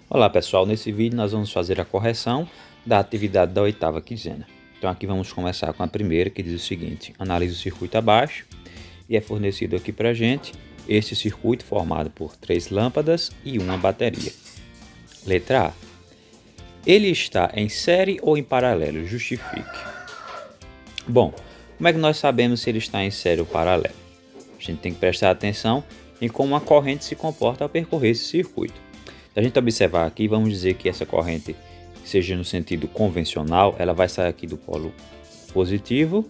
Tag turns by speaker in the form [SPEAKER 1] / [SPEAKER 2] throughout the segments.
[SPEAKER 1] Olá pessoal, nesse vídeo nós vamos fazer a correção da atividade da oitava quinzena. Então aqui vamos começar com a primeira, que diz o seguinte: analise o circuito abaixo e é fornecido aqui para a gente este circuito formado por 3 lâmpadas e uma bateria. Letra A. Ele está em série ou em paralelo? Justifique. Bom, como é que nós sabemos se ele está em série ou paralelo? A gente tem que prestar atenção em como a corrente se comporta ao percorrer esse circuito. Se a gente observar aqui, vamos dizer que essa corrente seja no sentido convencional, ela vai sair aqui do polo positivo,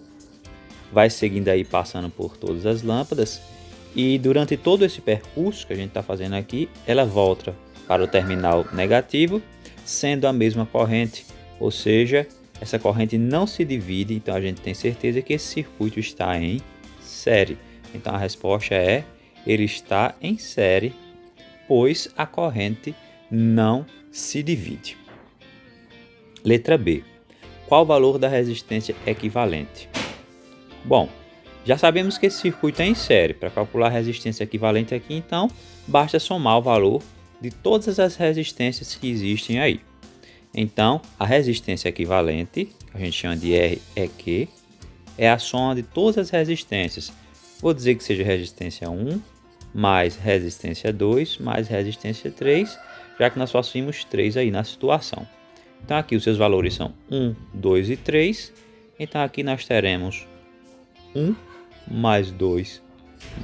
[SPEAKER 1] vai seguindo aí passando por todas as lâmpadas e durante todo esse percurso que a gente está fazendo aqui, ela volta para o terminal negativo, sendo a mesma corrente, ou seja, essa corrente não se divide, então a gente tem certeza que esse circuito está em série. Então a resposta é: ele está em série, pois a corrente não se divide. Letra B. Qual o valor da resistência equivalente? Bom, já sabemos que esse circuito é em série. Para calcular a resistência equivalente aqui, então, basta somar o valor de todas as resistências que existem aí. Então, a resistência equivalente, que a gente chama de REQ, é a soma de todas as resistências. Vou dizer que seja resistência 1, mais resistência 2, mais resistência 3, já que nós possuímos 3 aí na situação. Então aqui os seus valores são 1, 2 e 3. Então aqui nós teremos 1 mais 2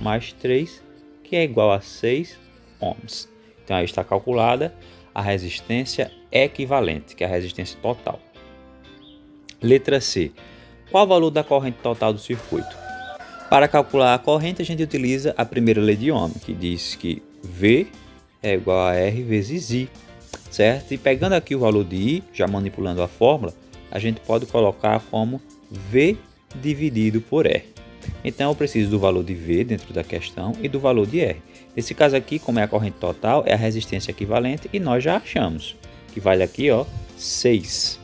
[SPEAKER 1] mais 3, que é igual a 6 ohms. Então aí está calculada a resistência equivalente, que é a resistência total. Letra C. Qual o valor da corrente total do circuito? Para calcular a corrente, a gente utiliza a primeira lei de Ohm, que diz que V é igual a R vezes I, certo? E pegando aqui o valor de I, já manipulando a fórmula, a gente pode colocar como V dividido por R. Então eu preciso do valor de V dentro da questão e do valor de R. Nesse caso aqui, como é a corrente total, é a resistência equivalente e nós já achamos que vale aqui 6.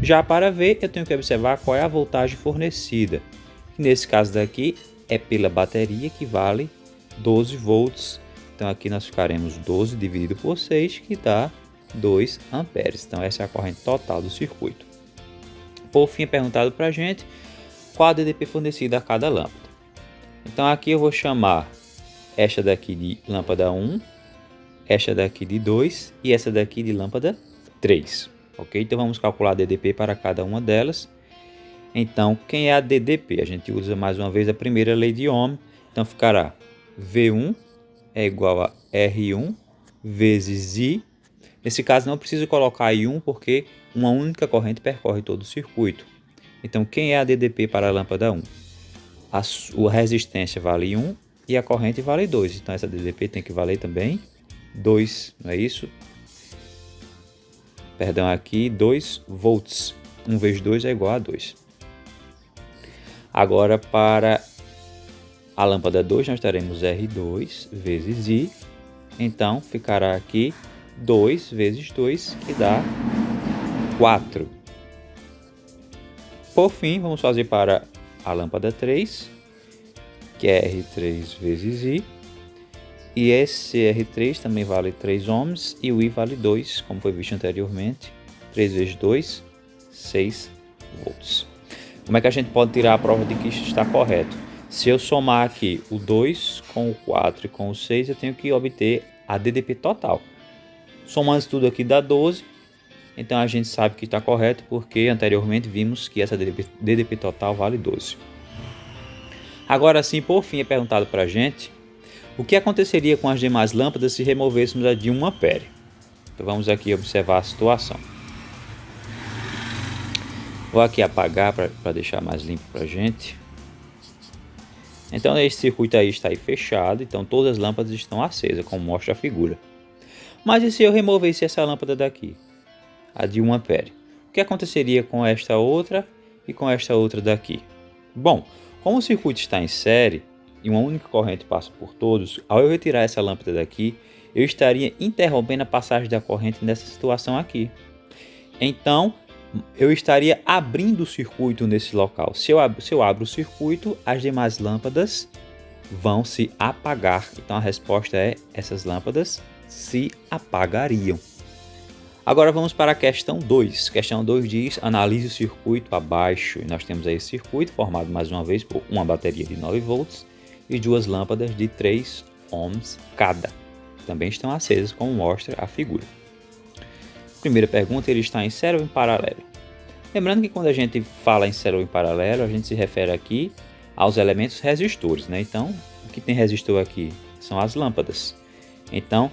[SPEAKER 1] Já para V, eu tenho que observar qual é a voltagem fornecida. Nesse caso daqui é pela bateria, que vale 12 volts. Então aqui nós ficaremos 12 dividido por 6, que dá 2 amperes. Então essa é a corrente total do circuito. Por fim, é perguntado para a gente qual a DDP fornecida a cada lâmpada. Então aqui eu vou chamar esta daqui de lâmpada 1, esta daqui de 2 e essa daqui de lâmpada 3. Ok? Então vamos calcular a DDP para cada uma delas. Então, quem é a DDP? A gente usa mais uma vez a primeira lei de Ohm. Então ficará V1 é igual a R1 vezes I. Nesse caso não preciso colocar I1 porque uma única corrente percorre todo o circuito. Então quem é a DDP para a lâmpada 1? A resistência vale 1 e a corrente vale 2. Então essa DDP tem que valer também 2, não é isso? Perdão, aqui 2 volts. 1 vezes 2 é igual a 2. Agora, para a lâmpada 2, nós teremos R2 vezes I. Então, ficará aqui 2 vezes 2, que dá 4. Por fim, vamos fazer para a lâmpada 3, que é R3 vezes I. E esse R3 também vale 3 ohms e o I vale 2, como foi visto anteriormente. 3 vezes 2, 6 volts. Como é que a gente pode tirar a prova de que isso está correto? Se eu somar aqui o 2 com o 4 e com o 6, eu tenho que obter a DDP total. Somando tudo aqui dá 12, então a gente sabe que está correto porque anteriormente vimos que essa DDP total vale 12. Agora sim, por fim, é perguntado para a gente o que aconteceria com as demais lâmpadas se removêssemos a de 1 ampere. Então vamos aqui observar a situação. Vou aqui apagar para deixar mais limpo para a gente. Então esse circuito aí está aí fechado, então todas as lâmpadas estão acesas, como mostra a figura. Mas e se eu removesse essa lâmpada daqui, a de 1 ampere? O que aconteceria com esta outra e com esta outra daqui? Bom, como o circuito está em série e uma única corrente passa por todos, ao eu retirar essa lâmpada daqui, eu estaria interrompendo a passagem da corrente nessa situação aqui. Então, eu estaria abrindo o circuito nesse local. Se eu abro o circuito, as demais lâmpadas vão se apagar. Então a resposta é: essas lâmpadas se apagariam. Agora vamos para a questão 2. Questão 2 diz, analise o circuito abaixo. E nós temos aí esse circuito formado mais uma vez por uma bateria de 9 volts e duas lâmpadas de 3 ohms cada. Também estão acesas, como mostra a figura. Primeira pergunta, ele está em série ou em paralelo? Lembrando que quando a gente fala em série ou em paralelo, a gente se refere aqui aos elementos resistores, né? Então, o que tem resistor aqui são as lâmpadas. Então,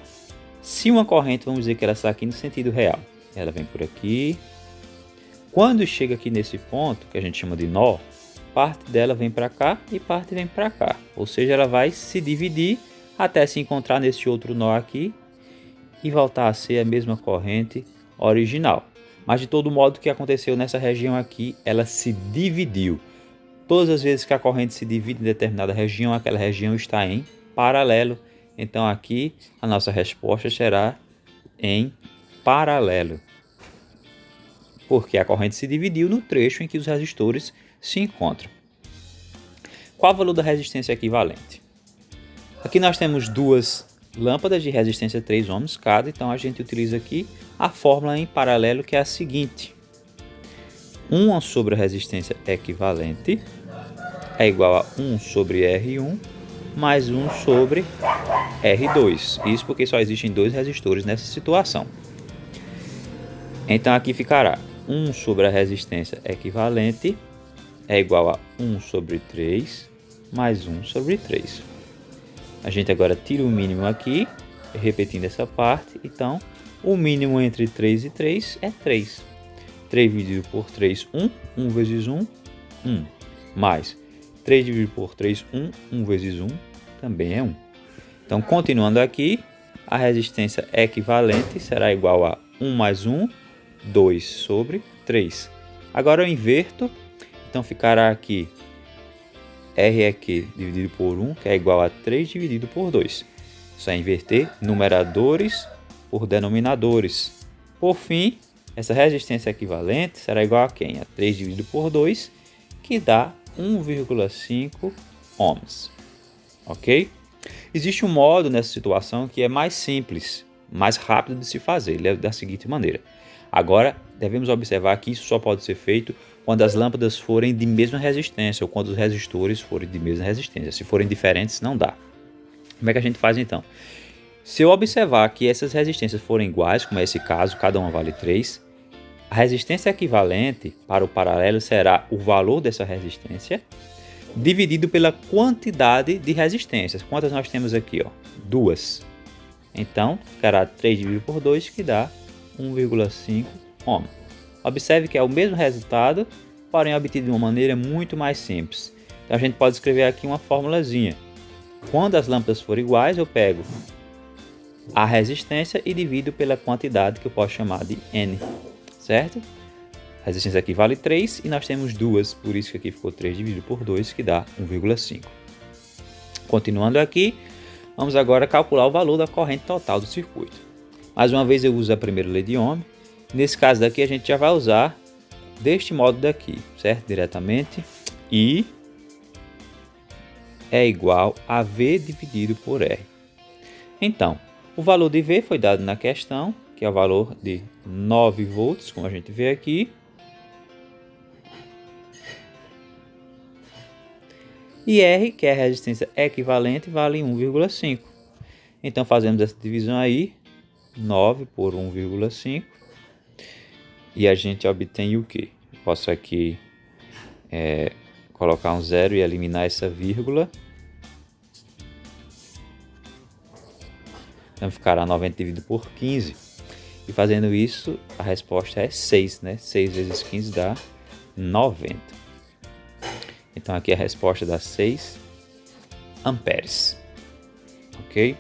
[SPEAKER 1] se uma corrente, vamos dizer que ela está aqui no sentido real, ela vem por aqui. Quando chega aqui nesse ponto, que a gente chama de nó, parte dela vem para cá e parte vem para cá. Ou seja, ela vai se dividir até se encontrar nesse outro nó aqui e voltar a ser a mesma corrente original. Mas de todo modo, o que aconteceu nessa região aqui, ela se dividiu. Todas as vezes que a corrente se divide em determinada região, aquela região está em paralelo. Então aqui a nossa resposta será em paralelo, porque a corrente se dividiu no trecho em que os resistores se encontram. Qual o valor da resistência equivalente? Aqui nós temos duas lâmpadas de resistência 3 ohms cada, então a gente utiliza aqui a fórmula em paralelo, que é a seguinte: 1 sobre a resistência equivalente é igual a 1 sobre R1 mais 1 sobre R2. Isso porque só existem dois resistores nessa situação. Então aqui ficará 1 sobre a resistência equivalente é igual a 1 sobre 3 mais 1 sobre 3. A gente agora tira o mínimo aqui, repetindo essa parte. Então, o mínimo entre 3 e 3 é 3. 3 dividido por 3, 1. 1 vezes 1, 1. Mais 3 dividido por 3, 1. 1 vezes 1 também é 1. Então, continuando aqui, a resistência equivalente será igual a 1 mais 1, 2 sobre 3. Agora eu inverto, então ficará aqui R aqui dividido por 1, que é igual a 3 dividido por 2. Só inverter numeradores por denominadores. Por fim, essa resistência equivalente será igual a quem? A 3 dividido por 2, que dá 1,5 ohms. Ok? Existe um modo nessa situação que é mais simples, mais rápido de se fazer. Ele é da seguinte maneira. Agora, devemos observar que isso só pode ser feito quando as lâmpadas forem de mesma resistência ou quando os resistores forem de mesma resistência. Se forem diferentes, não dá. Como é que a gente faz então? Se eu observar que essas resistências forem iguais, como é esse caso, cada uma vale 3, a resistência equivalente para o paralelo será o valor dessa resistência dividido pela quantidade de resistências. Quantas nós temos aqui? 2. Então, ficará 3 dividido por 2, que dá 1,5 ohm. Observe que é o mesmo resultado, porém obtido de uma maneira muito mais simples. Então, a gente pode escrever aqui uma formulazinha. Quando as lâmpadas forem iguais, eu pego a resistência e divido pela quantidade, que eu posso chamar de N. Certo? A resistência aqui vale 3 e nós temos 2, por isso que aqui ficou 3 dividido por 2, que dá 1,5. Continuando aqui, vamos agora calcular o valor da corrente total do circuito. Mais uma vez eu uso a primeira lei de Ohm. Nesse caso daqui a gente já vai usar deste modo daqui, certo? Diretamente. I é igual a V dividido por R. Então, o valor de V foi dado na questão, que é o valor de 9 volts, como a gente vê aqui. E R, que é a resistência equivalente, vale 1,5. Então, fazemos essa divisão aí, 9 por 1,5. E a gente obtém o quê? Posso aqui colocar um zero e eliminar essa vírgula. Então, ficará 90 dividido por 15. E fazendo isso, a resposta é 6, né? 6 vezes 15 dá 90. Então, aqui a resposta dá 6 amperes. Ok?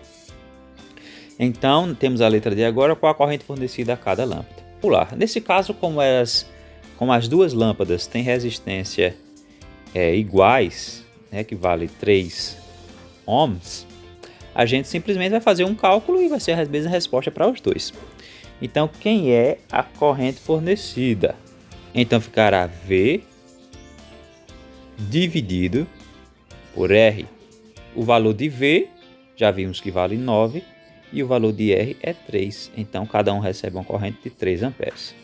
[SPEAKER 1] Então, temos a letra D agora. Qual a corrente fornecida a cada lâmpada? Pular. Nesse caso, como as duas lâmpadas têm resistência iguais, né, que vale 3 ohms, a gente simplesmente vai fazer um cálculo e vai ser a mesma resposta para os dois. Então, quem é a corrente fornecida? Então, ficará V dividido por R. O valor de V, já vimos que vale 9, e o valor de R é 3. Então, cada um recebe uma corrente de 3 amperes.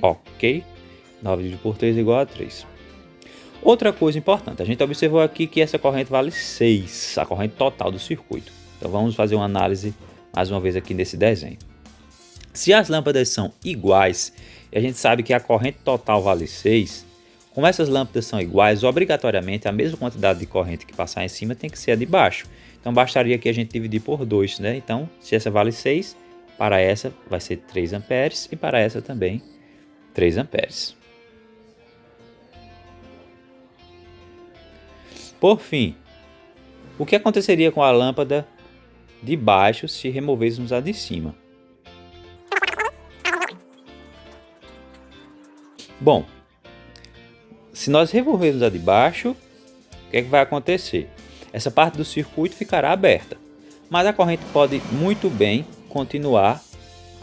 [SPEAKER 1] Ok? 9 dividido por 3 é igual a 3. Outra coisa importante, a gente observou aqui que essa corrente vale 6, a corrente total do circuito. Então, vamos fazer uma análise mais uma vez aqui nesse desenho. Se as lâmpadas são iguais, e a gente sabe que a corrente total vale 6, como essas lâmpadas são iguais, obrigatoriamente a mesma quantidade de corrente que passar em cima tem que ser a de baixo. Então bastaria que a gente dividir por 2, né? Então, se essa vale 6, para essa vai ser 3 amperes e para essa também 3 amperes. Por fim, o que aconteceria com a lâmpada de baixo se removêssemos a de cima? Bom, se nós removermos a de baixo, o que é que vai acontecer? Essa parte do circuito ficará aberta, mas a corrente pode muito bem continuar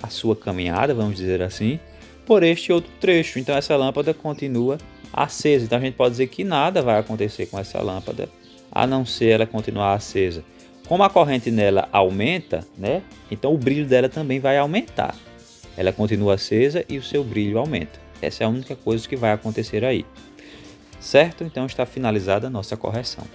[SPEAKER 1] a sua caminhada, vamos dizer assim, por este outro trecho. Então essa lâmpada continua acesa. Então a gente pode dizer que nada vai acontecer com essa lâmpada, a não ser ela continuar acesa. Como a corrente nela aumenta, né? Então o brilho dela também vai aumentar. Ela continua acesa e o seu brilho aumenta. Essa é a única coisa que vai acontecer aí. Certo? Então está finalizada a nossa correção.